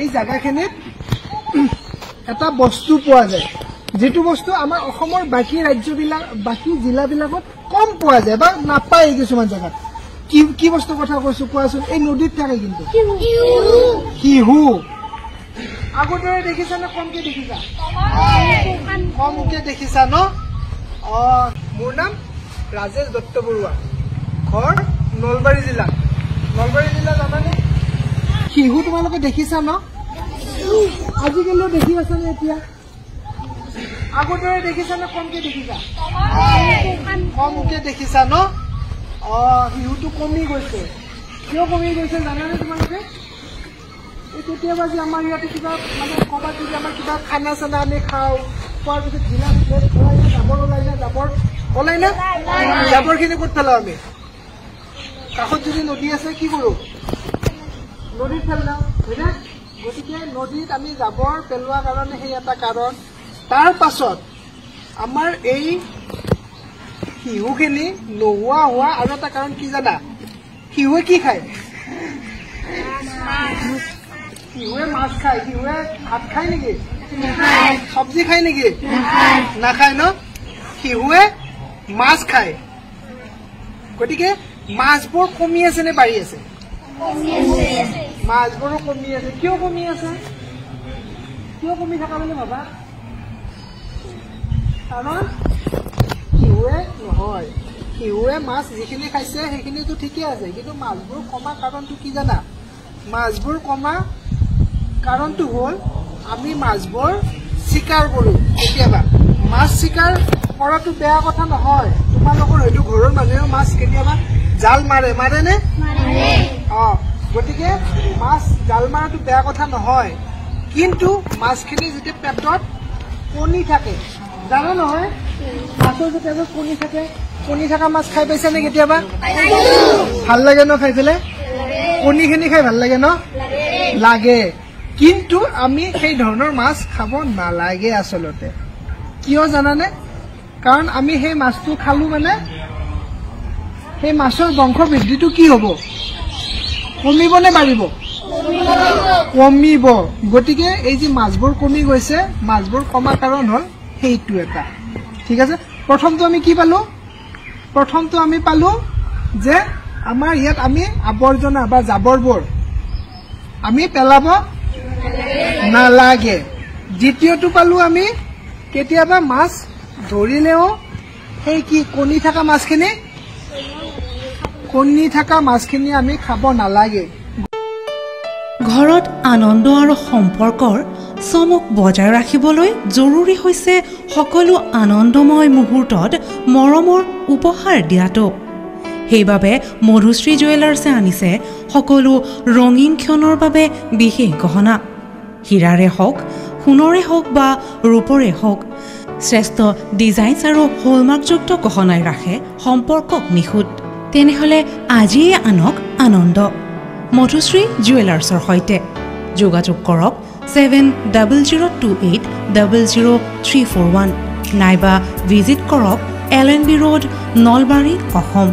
এই জায়গাখিনিত এটা বস্তু পোৱা যায় যেটো বস্তু আমাৰ অসমৰ বাকি ৰাজ্যবিলাক বাকি জিলাবিলাকত কম পোৱা যায় বা নাপায় কিছুমান জায়গাত কি বস্তু কথা কৈছো কোৱাচোন এই নদীত থাকে কিন্তু হিহু আগতে দেখিছা না কমকে দেখিছা কমকে দেখিছা ন মোৰ নাম ৰাজেশ দত্ত বৰুৱা ঘৰ নলবাৰী জিলা জানানে হিহু তোমালোকে দেখিছা ন আজিকালিও দেখি আছা নে এতিয়া আগতে দেখিছা না কমকে দেখিছা কমকে দেখিছা ন হিহুটো কমি গৈছে কিয় কমি গৈছে জানানে তোমালোকে এই কেতিয়াবা যে আমাৰ ইয়াতে কিবা মানে ক'ৰবাত যদি আমাৰ কিবা খানা চানা আমি খাওঁ খোৱাৰ পিছত জিলা প্লেট খোৱাই জাবৰ ওলাই না জাবৰখিনি ক'ত পেলাওঁ আমি কাষত যদি নদী আছে কি কৰোঁ নদীত পেলাওঁ হয়নে গতিকে নদীত আমি জাবৰ পেলোৱাৰ কাৰণে সেই এটা কাৰণ তাৰ পাছত আমাৰ এই শিহুখিনি নোহোৱা হোৱা আৰু এটা কাৰণ কি জানা শিহুৱে কি খায় শিহুৱে মাছ খায় শিহুৱে ভাত খায় নেকি চব্জি খায় নেকি নাখায় ন শিহুৱে মাছ খায় গতিকে মাছবোৰ কমি আছে নে বাঢ়ি আছে মাছবোৰো কমি আছে কিয় কমি আছে কিয় কমি থকা বুলি ভাবা কাৰণ শিহুৱে নহয় শিহুৱে মাছ যিখিনি খাইছে সেইখিনিতো ঠিকে আছে কিন্তু মাছবোৰ কমা কাৰণটো কি জানা মাছবোৰ কমা কাৰণটো হ'ল আমি মাছবোৰ চিকাৰ কৰোঁ কেতিয়াবা মাছ চিকাৰ কৰাটো বেয়া কথা নহয় তোমালোকৰ হয়তো ঘৰৰ মানুহেও মাছ কেতিয়াবা জাল মাৰেনে গতিকে মাছ জাল মাৰাটো বেয়া কথা নহয় কিন্তু মাছখিনি যেতিয়া পেটত কণী থাকে জানো নহয় মাছৰ যেতিয়া কণী থকা মাছ খাই পাইছে নে কেতিয়াবা ভাল লাগে ন খাই পেলাই কণীখিনি খাই ভাল লাগে ন লাগে কিন্তু আমি সেই ধৰণৰ মাছ খাব নালাগে আচলতে কিয় জানানে কাৰণ আমি সেই মাছটো খালো মানে সেই মাছৰ বংশ বৃদ্ধিটো কি হ'ব কমিব নে বাঢ়িব কমিব গতিকে এই যে মাছবোৰ কমি গৈছে মাছবোৰ কমা কাৰণ হ'ল সেইটো এটা ঠিক আছে প্ৰথমটো আমি কি পালো প্ৰথমটো আমি পালো যে আমাৰ ইয়াত আমি আৱৰ্জনা বা জাবৰবোৰ আমি পেলাব নালাগে দ্বিতীয়টো পালো আমি কেতিয়াবা মাছ ধৰিলেও সেই কি কণী থকা মাছখিনি আমি খাব নালাগে ঘৰত আনন্দ আৰু সম্পৰ্কৰ চমক বজাই ৰাখিবলৈ জৰুৰী হৈছে সকলো আনন্দময় মুহূৰ্তত মৰমৰ উপহাৰ দিয়াটো সেইবাবে মধুশ্ৰী জুৱেলাৰ্ছে আনিছে সকলো ৰঙীন ক্ষণৰ বাবে বিশেষ গহনা হীৰাৰে হওক সোণৰে হওক বা ৰূপৰে হওক শ্ৰেষ্ঠ ডিজাইনছ আৰু হলমাৰ্কযুক্ত গহনাই ৰাখে সম্পৰ্কক নিখুঁত তেনেহ'লে আজিয়ে আনক আনন্দ মধুশ্ৰী জুৱেলাৰ্ছৰ সৈতে যোগাযোগ কৰক 7028000341 নাইবা ভিজিট কৰক LNB ৰোড নলবাৰী অসম